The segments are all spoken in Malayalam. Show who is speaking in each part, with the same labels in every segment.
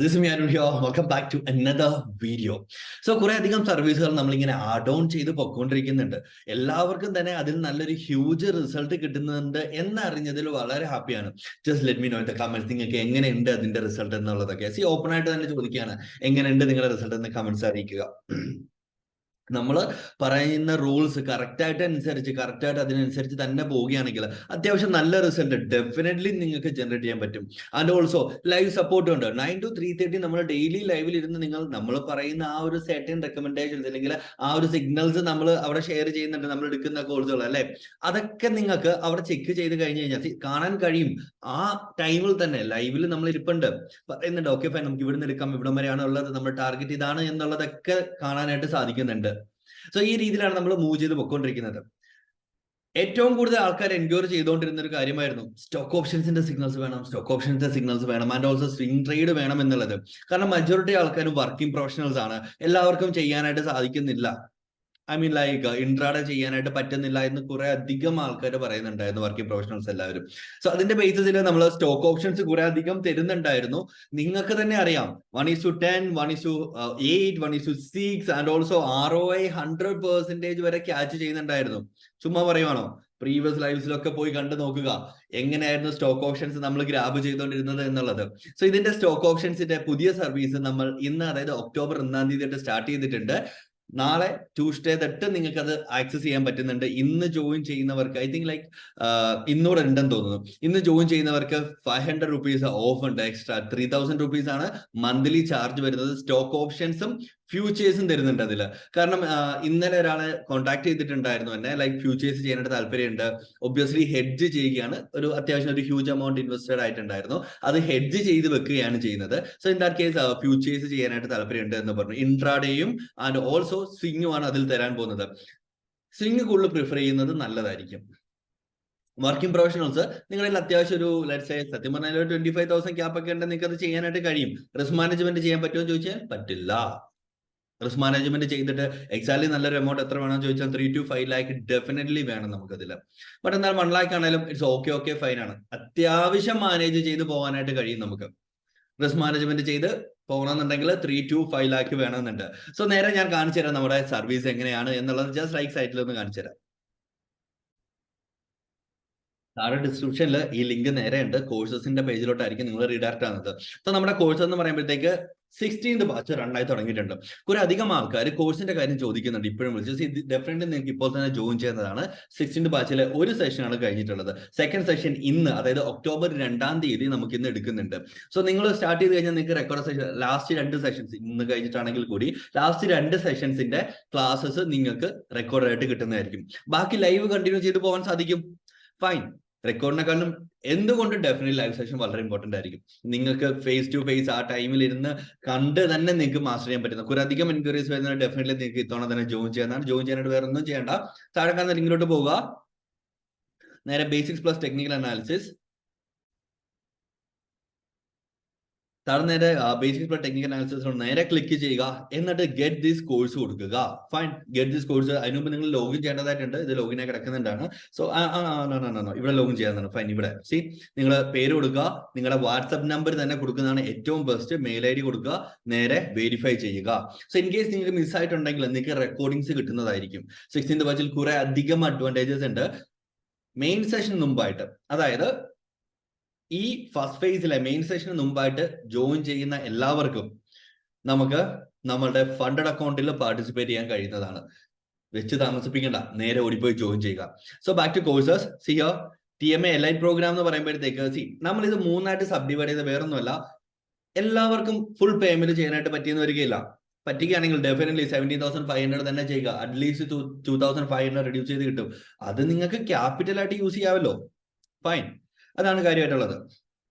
Speaker 1: This is me Arun here. Welcome back to another video. So കുറെ അധികം സർവീസുകൾ നമ്മളിങ്ങനെ ആഡ് ഓൺ ചെയ്ത് പൊയ്ക്കൊണ്ടിരിക്കുന്നുണ്ട്. എല്ലാവർക്കും തന്നെ അതിൽ നല്ലൊരു ഹ്യൂജ് റിസൾട്ട് കിട്ടുന്നുണ്ട് എന്നറിഞ്ഞതിൽ വളരെ ഹാപ്പിയാണ്. Just let me know in the comments നിങ്ങൾക്ക് എങ്ങനെയുണ്ട് അതിന്റെ റിസൾട്ട് എന്നുള്ളതൊക്കെ. ഓപ്പൺ ആയിട്ട് തന്നെ ചോദിക്കുകയാണ്, എങ്ങനെയുണ്ട് നിങ്ങളുടെ റിസൾട്ട് എന്ന് കമന്റ്സ് അറിയിക്കുക. നമ്മൾ പറയുന്ന റൂൾസ് കറക്റ്റായിട്ട് അതിനനുസരിച്ച് തന്നെ പോവുകയാണെങ്കിൽ അത്യാവശ്യം നല്ല റിസൾട്ട് ഡെഫിനറ്റ്ലി നിങ്ങൾക്ക് ജനറേറ്റ് ചെയ്യാൻ പറ്റും. ആൻഡ് ഓൾസോ ലൈവ് സപ്പോർട്ട് ഉണ്ട്. 9 to 3:30 നമ്മൾ ഡെയിലി ലൈവിൽ ഇരുന്ന് നമ്മൾ പറയുന്ന ആ ഒരു സെർട്ടൻ റെക്കമെൻഡേഷൻസ് അല്ലെങ്കിൽ ആ ഒരു സിഗ്നൽസ് നമ്മൾ അവിടെ ഷെയർ ചെയ്യുന്നുണ്ട്. നമ്മൾ എടുക്കുന്ന കോഴ്സുകൾ അല്ലെ, അതൊക്കെ നിങ്ങൾക്ക് അവിടെ ചെക്ക് ചെയ്ത് കഴിഞ്ഞ് കഴിഞ്ഞാൽ കാണാൻ കഴിയും. ആ ടൈമിൽ തന്നെ ലൈവിൽ നമ്മൾ ഇരിപ്പുണ്ട്, പറയുന്നുണ്ട് ഓക്കെ ഫൈൻ നമുക്ക് ഇവിടുന്ന് എടുക്കാം, ഇവിടം വരെയാണ് ഉള്ളത്, നമ്മുടെ ടാർഗറ്റ് ഇതാണ് എന്നുള്ളതൊക്കെ കാണാനായിട്ട് സാധിക്കുന്നുണ്ട്. സോ ഈ രീതിയിലാണ് നമ്മൾ മൂവ് ചെയ്ത് പൊയ്ക്കൊണ്ടിരിക്കുന്നത്. ഏറ്റവും കൂടുതൽ ആൾക്കാർ എൻക്വയറി ചെയ്തുകൊണ്ടിരുന്ന ഒരു കാര്യമായിരുന്നു സ്റ്റോക്ക് ഓപ്ഷൻസിന്റെ സിഗ്നൽസ് വേണം ആൻഡ് ഓൾസോ സ്വിംഗ് ട്രേഡ് വേണം എന്നുള്ളത്. കാരണം മജോറിറ്റി ആൾക്കാരും വർക്കിംഗ് പ്രൊഫഷണൽസ് ആണ്, എല്ലാവർക്കും ചെയ്യാനായിട്ട് സാധിക്കുന്നില്ല. ലൈക്ക് ഇൻട്രാഡേ ചെയ്യാനായിട്ട് പറ്റുന്നില്ല എന്ന് കുറെ അധികം ആൾക്കാർ പറയുന്നുണ്ടായിരുന്നു, വർക്കിംഗ് പ്രൊഫഷണൽസ് എല്ലാവരും. സോ അതിന്റെ ബേസിസിൽ നമ്മൾ സ്റ്റോക്ക് ഓപ്ഷൻസ് കുറെ അധികം തരുന്നുണ്ടായിരുന്നു. നിങ്ങൾക്ക് തന്നെ അറിയാം 1:10, 1:8, 1:6 ആൻഡ് ഓൾസോ ROI 100% വരെ ക്യാച്ച് ചെയ്യുന്നുണ്ടായിരുന്നു. ചുമ്മാ പറയുവാണോ? പ്രീവിയസ് ലൈവ്സിലൊക്കെ പോയി കണ്ടു നോക്കുക എങ്ങനെയായിരുന്നു സ്റ്റോക്ക് ഓപ്ഷൻസ് നമ്മൾ ഗ്രാബ് ചെയ്തുകൊണ്ടിരുന്നത് എന്നുള്ളത്. സോ ഇതിന്റെ സ്റ്റോക്ക് ഓപ്ഷൻസിന്റെ പുതിയ സർവീസ് നമ്മൾ ഇന്ന്, അതായത് ഒക്ടോബർ 1 സ്റ്റാർട്ട് ചെയ്തിട്ടുണ്ട്. നാളെ ട്യൂസ്ഡേ തൊട്ട് നിങ്ങൾക്ക് അത് ആക്സസ് ചെയ്യാൻ പറ്റുന്നുണ്ട്. ഇന്ന് ജോയിൻ ചെയ്യുന്നവർക്ക് ഐ തിങ്ക് ലൈക്ക് ഇന്നൂടെ ഉണ്ടെന്ന് തോന്നുന്നു. ഇന്ന് ജോയിൻ ചെയ്യുന്നവർക്ക് 500 rupees ഓഫ് ഉണ്ട്. എക്സ്ട്രാ 3000 rupees ആണ് മന്ത്ലി ചാർജ് വരുന്നത്. സ്റ്റോക്ക് ഓപ്ഷൻസും ഫ്യൂച്ചേഴ്സും തരുന്നുണ്ട് അതിൽ. കാരണം ഇന്നലെ ഒരാളെ കോൺടാക്ട് ചെയ്തിട്ടുണ്ടായിരുന്നു എന്നെ, ലൈക്ക് ഫ്യൂച്ചേഴ്സ് ചെയ്യാനായിട്ട് താല്പര്യമുണ്ട്. ഒബ്വിയസ്ലി ഹെഡ്ജ് ചെയ്യുകയാണ്, അത്യാവശ്യം ഒരു ഹ്യൂജ് എമൗണ്ട് ഇൻവെസ്റ്റഡ് ആയിട്ടുണ്ടായിരുന്നു, അത് ഹെഡ്ജ് ചെയ്ത് വെക്കുകയാണ് ചെയ്യുന്നത്. So in that case futures ചെയ്യാനായിട്ട് താല്പര്യമുണ്ട് എന്ന് പറഞ്ഞു. ഇൻട്രാഡേയും ആൻഡ് ഓൾസോ സ്വിങ്ങുമാണ് അതിൽ തരാൻ പോകുന്നത്. സ്വിങ് കൂടുതൽ പ്രിഫർ ചെയ്യുന്നത് നല്ലതായിരിക്കും. വർക്കിംഗ് പ്രൊഫഷണൽസ് നിങ്ങളിൽ അത്യാവശ്യം ഒരു ലെറ്റ്സ് സേ സത്യം പറഞ്ഞാൽ 25,000 ക്യാപ്പ് ഒക്കെ ഉണ്ടെങ്കിൽ നിങ്ങൾക്ക് അത് ചെയ്യാനായിട്ട് കഴിയും. റിസ്ക് മാനേജ്മെന്റ് ചെയ്യാൻ പറ്റുമോ എന്ന് ചോദിച്ചാൽ പറ്റില്ല. റിസ്ക് മാനേജ്മെന്റ് ചെയ്തിട്ട് എക്സാക്ട്ലി നല്ലൊരു എമൗണ്ട് എത്ര വേണമെന്ന് ചോദിച്ചാൽ 3 to 5 lakh ഡെഫിനറ്റ്ലി വേണം നമുക്കതിൽ. ബട്ട് എന്നാൽ 1 lakh ആണെങ്കിലും ഇറ്റ്സ് ഓക്കെ ഫൈൻ ആണ്. അത്യാവശ്യം മാനേജ് ചെയ്ത് പോകാനായിട്ട് കഴിയും നമുക്ക്. റിസ്ക് മാനേജ്മെന്റ് ചെയ്ത് പോകണമെന്നുണ്ടെങ്കിൽ 3 to 5 lakh വേണമെന്നുണ്ട്. സോ നേരെ ഞാൻ കാണിച്ചു തരാം നമ്മുടെ സർവീസ് എങ്ങനെയാണ് എന്നുള്ളത്. ജസ്റ്റ് ലൈക്ക് സൈറ്റിൽ ഒന്ന് കാണിച്ചു തരാം. താഴെ ഡിസ്ക്രിപ്ഷനിൽ ഈ ലിങ്ക് നേരെ ഉണ്ട്, കോഴ്സസിന്റെ പേജിലോട്ടായിരിക്കും നിങ്ങൾ റീഡയറക്റ്റ് ആകുന്നത്. സോ നമ്മുടെ കോഴ്സ് എന്ന് പറയുമ്പോഴത്തേക്ക് 16th ബാച്ച് റണ്ണായി തുടങ്ങിയിട്ടുണ്ട്. കുറെ അധികം ആൾക്കാർ കോഴ്സിന്റെ കാര്യം ചോദിക്കുന്നുണ്ട് ഇപ്പോഴും വിളിച്ച്. ഡെഫിനറ്റ്ലി നിങ്ങൾക്ക് ഇപ്പോൾ തന്നെ ജോയിൻ ചെയ്യുന്നതാണ്. 16th ബാച്ചിലെ ഒരു സെഷനാണ് കഴിഞ്ഞിട്ടുള്ളത്. സെക്കൻഡ് സെഷൻ ഇന്ന്, അതായത് ഒക്ടോബർ 2 നമുക്ക് ഇന്ന് എടുക്കുന്നുണ്ട്. സോ നിങ്ങൾ സ്റ്റാർട്ട് ചെയ്ത് കഴിഞ്ഞാൽ നിങ്ങൾക്ക് റെക്കോർഡ് സെഷൻ ലാസ്റ്റ് 2 സെഷൻസ് ഇന്ന് കഴിഞ്ഞിട്ടാണെങ്കിൽ കൂടി ലാസ്റ്റ് 2 സെഷൻസിന്റെ ക്ലാസ്സസ് നിങ്ങൾക്ക് റെക്കോർഡായിട്ട് കിട്ടുന്നതായിരിക്കും. ബാക്കി ലൈവ് കണ്ടിന്യൂ ചെയ്ത് പോകാൻ സാധിക്കും. ഫൈൻ. റെക്കോർഡിനെക്കാളും എന്തുകൊണ്ട് ഡെഫിനറ്റ്ലി ലൈവ് സെഷൻ വളരെ ഇമ്പോർട്ടന്റ് ആയിരിക്കും. നിങ്ങൾക്ക് ഫേസ് ടു ഫേസ് ആ ടൈമിൽ ഇരുന്ന് കണ്ട് തന്നെ നിങ്ങൾക്ക് മാസ്റ്റർ ചെയ്യാൻ പറ്റുന്ന കുറെ അധികം എൻക്വയറീസ് വരുന്നത്. ഡെഫിനറ്റ്ലി നിങ്ങൾക്ക് ഇത്തവണ തന്നെ ജോയിൻ ചെയ്യാനാണ്. ജോയിൻ ചെയ്യാനായിട്ട് വേറെ ഒന്നും ചെയ്യേണ്ട. താഴെ കാണുന്ന ലിങ്കിലോട്ട് പോവുക. നേരെ ബേസിക്സ് പ്ലസ് ടെക്നിക്കൽ അനാലിസിസ്, നേരെ ബേസിക് പ്ലസ് ടെക്നിക്കൽ അനാലിസിസ് നേരെ ക്ലിക്ക് ചെയ്യുക. എന്നിട്ട് ഗെറ്റ് ദിസ് കോഴ്സ് കൊടുക്കുക. Fine, get this course. അതിന് മുമ്പ് നിങ്ങൾ ലോഗിൻ ചെയ്യേണ്ടതായിട്ടുണ്ട്. ഇത് ലോഗിനായി കിടക്കുന്നുണ്ടാണ്. സോ ഇവിടെ ലോഗിൻ ചെയ്യാനാണ്. ഫൈൻ, ഇവിടെ നിങ്ങൾ പേര് കൊടുക്കുക. നിങ്ങളുടെ വാട്സ്ആപ്പ് നമ്പർ തന്നെ കൊടുക്കുന്നതാണ് ഏറ്റവും ബെസ്റ്റ്. മെയിൽ ID കൊടുക്കുക. നേരെ വെരിഫൈ ചെയ്യുക. സോ ഇൻ കേസ് നിങ്ങൾക്ക് മിസ് ആയിട്ടുണ്ടെങ്കിൽ നിങ്ങൾക്ക് റെക്കോർഡിങ്സ് കിട്ടുന്നതായിരിക്കും. 16th ബാച്ചിൽ കുറെ അധികം അഡ്വാൻറ്റേജസ് ഉണ്ട്. മെയിൻ സെഷൻ മുമ്പായിട്ട്, അതായത് ഈ ഫസ്റ്റ് ഫേസിലെ മെയിൻ സെഷന് മുമ്പായിട്ട് ജോയിൻ ചെയ്യുന്ന എല്ലാവർക്കും നമുക്ക് നമ്മളുടെ ഫണ്ടഡ് അക്കൗണ്ടിൽ പാർട്ടിസിപ്പേറ്റ് ചെയ്യാൻ കഴിയുന്നതാണ്. വെച്ച് താമസിപ്പിക്കേണ്ട, നേരെ ഓടിപ്പോയി ജോയിൻ ചെയ്യുക. So back to courses. TMA elite programme എന്ന് പറയുമ്പോഴത്തേക്ക് നമ്മൾ ഇത് 3ആയിട്ട് സബ് ഡിവൈഡ് ചെയ്ത് വേറൊന്നുമല്ല. എല്ലാവർക്കും ഫുൾ പേയ്മെന്റ് ചെയ്യാനായിട്ട് പറ്റിയെന്ന് വരികയില്ല. പറ്റുകയാണെങ്കിൽ ഡെഫിനറ്റ്ലി 17,500 തന്നെ ചെയ്യുക. അറ്റ്ലീസ്റ്റ് 2,500 റെഡ്യൂസ് ചെയ്ത് കിട്ടും. അത് നിങ്ങൾക്ക് ക്യാപിറ്റലായിട്ട് യൂസ് ചെയ്യാമല്ലോ. ഫൈൻ, അതാണ് കാര്യമായിട്ടുള്ളത്.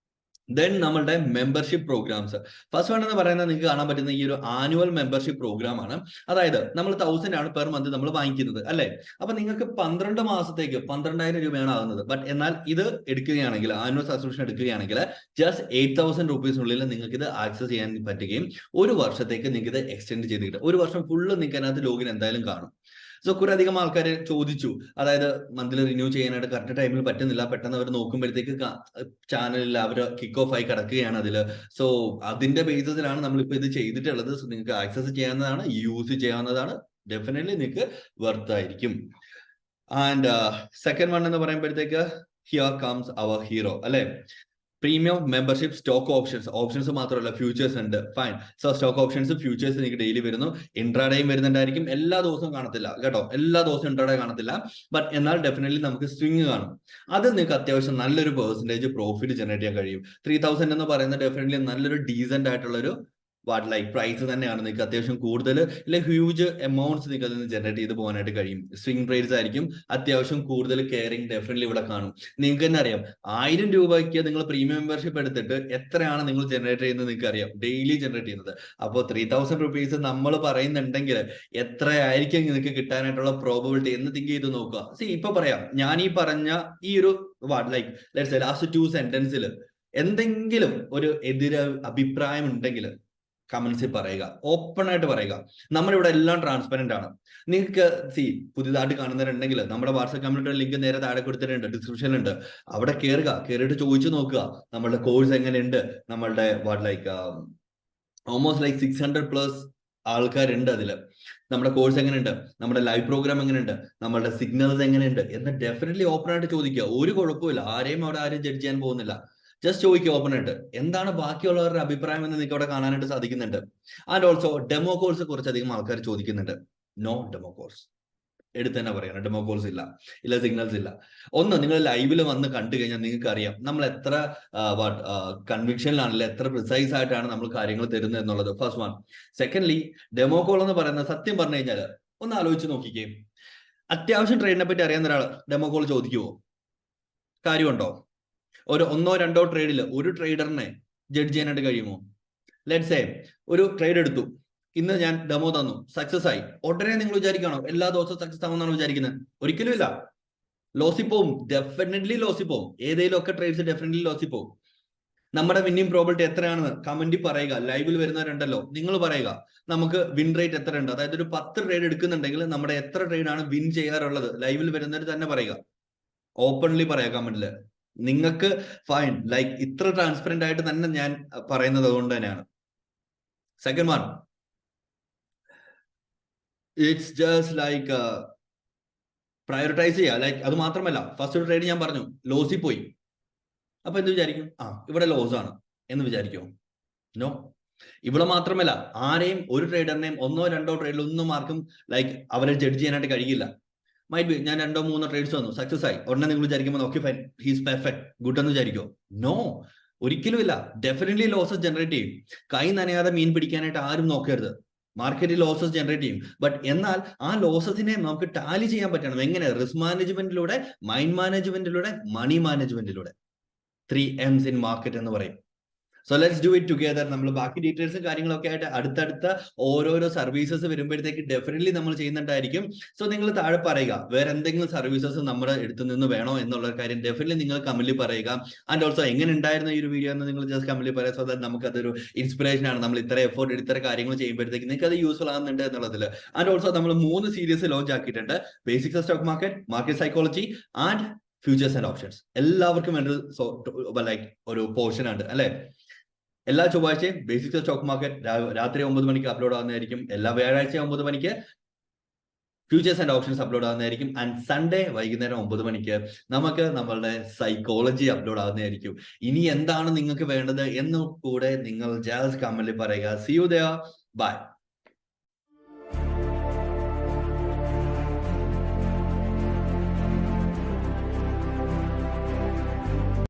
Speaker 1: ദെൻ നമ്മളുടെ മെമ്പർഷിപ്പ് പ്രോഗ്രാംസ്. ഫസ്റ്റ് വൺ എന്ന് പറയുന്നത് നിങ്ങൾക്ക് കാണാൻ പറ്റുന്ന ഈ ഒരു ആനുവൽ മെമ്പർഷിപ്പ് പ്രോഗ്രാം ആണ്. അതായത് നമ്മൾ 1000 ആണ് പെർ മന്ത് നമ്മൾ വാങ്ങിക്കുന്നത് അല്ലെ. അപ്പൊ നിങ്ങൾക്ക് 12 മാസത്തേക്ക് 12,000 രൂപയാണ് ആകുന്നത്. ബട്ട് എന്നാൽ ഇത് എടുക്കുകയാണെങ്കിൽ, ആനുവൽ സബ്സ്ക്രിപ്ഷൻ എടുക്കുകയാണെങ്കിൽ ജസ്റ്റ് 8,000 rupees നിങ്ങൾക്ക് ഇത് ആക്സസ് ചെയ്യാൻ പറ്റുകയും 1 വർഷത്തേക്ക് നിങ്ങൾക്ക് ഇത് എക്സ്റ്റെൻഡ് ചെയ്ത് കിട്ടും. 1 വർഷം ഫുള്ള് നിങ്ങൾക്ക് അതിനകത്ത് ലോഗിൻ എന്തായാലും കാണും. സോ കുറെ അധികം ആൾക്കാർ ചോദിച്ചു, അതായത് മന്ത്ലി റിന്യൂ ചെയ്യാനായിട്ട് കറക്റ്റ് ടൈമിൽ പറ്റുന്നില്ല, പെട്ടെന്ന് അവർ നോക്കുമ്പോഴത്തേക്ക് ചാനലിൽ അവർ കിക്ക് ഓഫ് ആയി കിടക്കുകയാണ് അതില്. സോ അതിന്റെ ബേസിസിലാണ് നമ്മളിപ്പോ ഇത് ചെയ്തിട്ടുള്ളത്. സോ നിങ്ങൾക്ക് ആക്സസ് ചെയ്യാവുന്നതാണ്, യൂസ് ചെയ്യാവുന്നതാണ്, ഡെഫിനറ്റ്ലി നിങ്ങൾക്ക് വർത്ത് ആയിരിക്കും. ആൻഡ് സെക്കൻഡ് വൺ എന്ന് പറയുമ്പോഴത്തേക്ക് ഹിയർ കംസ് അവർ ഹീറോ അല്ലെ. പ്രീമിയം മെമ്പർഷിപ്പ് സ്റ്റോക്ക് ഓപ്ഷൻസ് മാത്രമല്ല ഫ്യൂച്ചേഴ്സ് ഉണ്ട്. Fine. So stock options futures നിങ്ങൾക്ക് ഡെയിലി വരുന്നു, ഇൻട്രാഡേയും വരുന്നുണ്ടായിരിക്കും. എല്ലാ ദിവസവും കാണത്തില്ല കേട്ടോ, എല്ലാ ദിവസവും ഇൻട്രാഡേ കാണത്തില്ല, ബട്ട് എന്നാൽ ഡെഫിനറ്റ്ലി നമുക്ക് സ്വിംഗ് കാണും. അത് നിങ്ങൾക്ക് അത്യാവശ്യം നല്ലൊരു പെർസെന്റേജ് പ്രോഫിറ്റ് ജനറേറ്റ് ചെയ്യാൻ കഴിയും. 3000 എന്ന് പറയുന്നത് ഡെഫിനറ്റ്ലി നല്ലൊരു ഡീസന്റ് ആയിട്ടുള്ള ഒരു പ്രൈസ് തന്നെയാണ്. നിങ്ങൾക്ക് അത്യാവശ്യം കൂടുതൽ ഹ്യൂജ് എമൗണ്ട്സ് നിങ്ങൾക്ക് അതിൽ നിന്ന് ജനറേറ്റ് ചെയ്ത് പോകാനായിട്ട് കഴിയും. സ്വിംഗ് ട്രേഡ്സ് ആയിരിക്കും, അത്യാവശ്യം കൂടുതൽ കെയറിംഗ് ഡെഫിനറ്റ്ലി ഇവിടെ കാണും. നിങ്ങൾക്ക് തന്നെ അറിയാം, 1000 രൂപയ്ക്ക് നിങ്ങൾ പ്രീമിയം മെമ്പർഷിപ്പ് എടുത്തിട്ട് എത്രയാണ് നിങ്ങൾ ജനറേറ്റ് ചെയ്യുന്നത് നിങ്ങൾക്ക് അറിയാം, ഡെയിലി ജനറേറ്റ് ചെയ്യുന്നത്. അപ്പോൾ 3000 റുപ്പീസ് നമ്മൾ പറയുന്നുണ്ടെങ്കിൽ എത്രയായിരിക്കും നിങ്ങൾക്ക് കിട്ടാനായിട്ടുള്ള പ്രോബബിലിറ്റി എന്ന് തിങ്ക് ചെയ്ത് നോക്കുക. ഇപ്പൊ പറയാം, ഞാൻ ഈ പറഞ്ഞ ഈ ഒരു ലാസ്റ്റ് 2 സെന്റൻസിൽ എന്തെങ്കിലും ഒരു അഭിപ്രായം ഉണ്ടെങ്കിൽ കമന്റ്സിൽ പറയുക, ഓപ്പൺ ആയിട്ട് പറയുക. നമ്മളിവിടെ എല്ലാം ട്രാൻസ്പെറന്റ് ആണ്. നിങ്ങൾക്ക് പുതിയതായിട്ട് കാണുന്നവരുണ്ടെങ്കിൽ നമ്മുടെ വാട്സ്ആപ്പ് കമ്മ്യൂണിറ്റി ലിങ്ക് നേരെ താഴെ കൊടുത്തിട്ടുണ്ട്, ഡിസ്ക്രിപ്ഷനിലുണ്ട്. അവിടെ കയറിയിട്ട് ചോദിച്ചു നോക്കുക നമ്മളുടെ കോഴ്സ് എങ്ങനെയുണ്ട്. നമ്മളുടെ ഓൾമോസ്റ്റ് 600+ ആൾക്കാരുണ്ട് അതിൽ. നമ്മുടെ കോഴ്സ് എങ്ങനെയുണ്ട്, നമ്മുടെ ലൈവ് പ്രോഗ്രാം എങ്ങനെയുണ്ട്, നമ്മളുടെ സിഗ്നൽസ് എങ്ങനെയുണ്ട് എന്ന് ഡെഫിനറ്റ്ലി ഓപ്പൺ ആയിട്ട് ചോദിക്കുക. ഒരു കുഴപ്പമില്ല, ആരും ജഡ്ജ് ചെയ്യാൻ പോകുന്നില്ല. ജസ്റ്റ് ചോദിക്കുക ഓപ്പൺ ആയിട്ട്, എന്താണ് ബാക്കിയുള്ളവരുടെ അഭിപ്രായം എന്ന് നിങ്ങൾക്ക് അവിടെ കാണാനായിട്ട് സാധിക്കുന്നുണ്ട്. ആൻഡ് ഓൾസോ ഡെമോ കോഴ്സ് കുറച്ചധികം ആൾക്കാർ ചോദിക്കുന്നുണ്ട്. നോ ഡെമോ കോഴ്സ്, എടുത്ത് തന്നെ പറയണം, ഡെമോ കോഴ്സ് ഇല്ല സിഗ്നൽസ് ഇല്ല. ഒന്ന്, നിങ്ങൾ ലൈവിൽ വന്ന് കണ്ടു കഴിഞ്ഞാൽ നിങ്ങൾക്ക് അറിയാം നമ്മൾ എത്ര കൺവിക്ഷനിലാണല്ലോ, എത്ര പ്രിസൈസ് ആയിട്ടാണ് നമ്മൾ കാര്യങ്ങൾ തരുന്നത് എന്നുള്ളത്. First one. Secondly, demo call എന്ന് പറയുന്നത് സത്യം പറഞ്ഞു കഴിഞ്ഞാൽ ഒന്ന് ആലോചിച്ച് നോക്കിക്കേ, അത്യാവശ്യം ട്രേഡിനെ പറ്റി അറിയാവുന്ന ഒരാൾ ഡെമോ കോൾ ചോദിക്കുവോ? കാര്യമുണ്ടോ? ഒരു 1-2 ട്രേഡിൽ ഒരു ട്രേഡറിനെ ജഡ്ജ് ചെയ്യാനായിട്ട് കഴിയുമോ? ലെറ്റ്സ് സേ ഒരു ട്രേഡ് എടുത്തു, ഇന്ന് ഞാൻ ഡെമോ തന്നു, സക്സസ് ആയി. ഉടനെ നിങ്ങൾ വിചാരിക്കണോ എല്ലാ ദിവസവും സക്സസ് ആവുമെന്നാണ് വിചാരിക്കുന്നത്? ഒരിക്കലും ഇല്ല. ലോസിൽ പോവും, ഡെഫിനറ്റ്ലി ലോസിൽ പോവും. ഏതെങ്കിലും ഒക്കെ ട്രേഡ്സ് ഡെഫിനറ്റ്ലി ലോസിൽ പോവും. നമ്മുടെ വിന്നിംഗ് പ്രോബിലിറ്റി എത്രയാണെന്ന് കമന്റിൽ പറയുക. ലൈവിൽ വരുന്നവരുണ്ടല്ലോ, നിങ്ങൾ പറയുക നമുക്ക് വിൻ റേറ്റ് എത്രയുണ്ട്. അതായത് ഒരു 10 ട്രേഡ് എടുക്കുന്നുണ്ടെങ്കിൽ നമ്മുടെ എത്ര ട്രേഡാണ് വിൻ ചെയ്യാറുള്ളത്, ലൈവിൽ വരുന്നവർ തന്നെ പറയുക, ഓപ്പൺലി പറയാം കമന്റില്. നിങ്ങൾക്ക് ഫൈൻ, ഇത്ര ട്രാൻസ്പെറന്റ് ആയിട്ട് തന്നെ ഞാൻ പറയുന്നത് അതുകൊണ്ട് തന്നെയാണ്. Second one, it's just prioritise ചെയ്യുക. അത് മാത്രമല്ല, ഫസ്റ്റ് ട്രേഡ് ഞാൻ പറഞ്ഞു ലോസിൽ പോയി, അപ്പൊ എന്ത് വിചാരിക്കും? ഇവിടെ ലോസ് ആണ് എന്ന് വിചാരിക്കുമോ? നോ. ഇവിടെ മാത്രമല്ല, ആരെയും ഒരു ട്രേഡറിനെയും 1-2 ട്രേഡിൽ ഒന്നും ആർക്കും അവരെ ജഡ്ജ് ചെയ്യാനായിട്ട് കഴിയില്ല. മൈറ്റ് ബി ഞാൻ 2-3 ട്രേഡ്സ് വന്നു, സക്സസ് ആയി. ഉടനെ നിങ്ങൾ വിചാരിക്കുമ്പോൾ okay fine, he's perfect, good എന്ന് വിചാരിക്കോ? നോ, ഒരിക്കലും ഇല്ല. ഡെഫിനറ്റ്ലി ലോസസ് ജനറേറ്റ് ചെയ്യും. കൈ നനയാതെ മീൻ പിടിക്കാനായിട്ട് ആരും നോക്കരുത്. മാർക്കറ്റിൽ ലോസസ് ജനറേറ്റ് ചെയ്യും. ബട്ട് എന്നാൽ ആ ലോസസിനെ നമുക്ക് ടാലി ചെയ്യാൻ പറ്റണം. എങ്ങനെ? റിസ്ക് മാനേജ്മെന്റിലൂടെ, മൈൻഡ് മാനേജ്മെന്റിലൂടെ, മണി മാനേജ്മെന്റിലൂടെ. 3 M's ഇൻ മാർക്കറ്റ് എന്ന് പറയും. So let's do it together. നമ്മൾ ബാക്കി ഡീറ്റെയിൽസും കാര്യങ്ങളൊക്കെ ആയിട്ട് അടുത്തടുത്ത ഓരോരോ സർവീസസ് വരുമ്പോഴത്തേക്ക് ഡെഫിനറ്റ്ലി നമ്മൾ ചെയ്യുന്നുണ്ടായിരിക്കും. സോ നിങ്ങൾ താഴെ പറയുക, വേറെ എന്തെങ്കിലും സർവീസസ് നമ്മുടെ അടുത്ത് നിന്ന് വേണോ എന്നുള്ള കാര്യം ഡെഫിനറ്റ്ലി നിങ്ങൾ കമന്റിൽ പറയുക. ആൻഡ് ഓൾസോ എങ്ങനെ ഉണ്ടായിരുന്നു ഈ ഒരു വീഡിയോ എന്ന് നിങ്ങൾ ജസ്റ്റ് കമന്റിൽ പറയുക. സോ ദാറ്റ് നമുക്കതൊരു ഇൻസ്പിറേഷൻ ആണ്. നമ്മൾ ഇത്ര എഫോർട്ട് ഇത്ര കാര്യങ്ങൾ ചെയ്യുമ്പോഴത്തേക്ക് നിങ്ങൾക്ക് അത് യൂസ്ഫുൾ ആകുന്നുണ്ട് എന്നുള്ളതിൽ. ആൻഡ് ഓൾസോ നമ്മൾ 3 സീരീസ് ലോഞ്ച് ആക്കിയിട്ടുണ്ട്. Basics of stock market psychology and futures and options. എല്ലാവർക്കും വേണ്ട ഒരു പോർഷൻ ആണ് അല്ലെ. എല്ലാ ചൊവ്വാഴ്ചയും ബേസിക്സ് ഓഫ് സ്റ്റോക്ക് മാർക്കറ്റ് രാത്രി 9 മണിക്ക് അപ്ലോഡ് ആവുന്നതായിരിക്കും. എല്ലാ വ്യാഴാഴ്ച 9 മണിക്ക് ഫ്യൂച്ചേഴ്സ് ആൻഡ് ഓപ്ഷൻസ് അപ്ലോഡ് ആവുന്നതായിരിക്കും. ആൻഡ് സൺഡേ വൈകുന്നേരം 9 മണിക്ക് നമുക്ക് നമ്മളുടെ സൈക്കോളജി അപ്ലോഡ് ആവുന്നതായിരിക്കും. ഇനി എന്താണ് നിങ്ങൾക്ക് വേണ്ടത് എന്ന് കൂടെ നിങ്ങൾ ജസ്റ്റ് കമന്റിൽ പറയുക. See you there, by.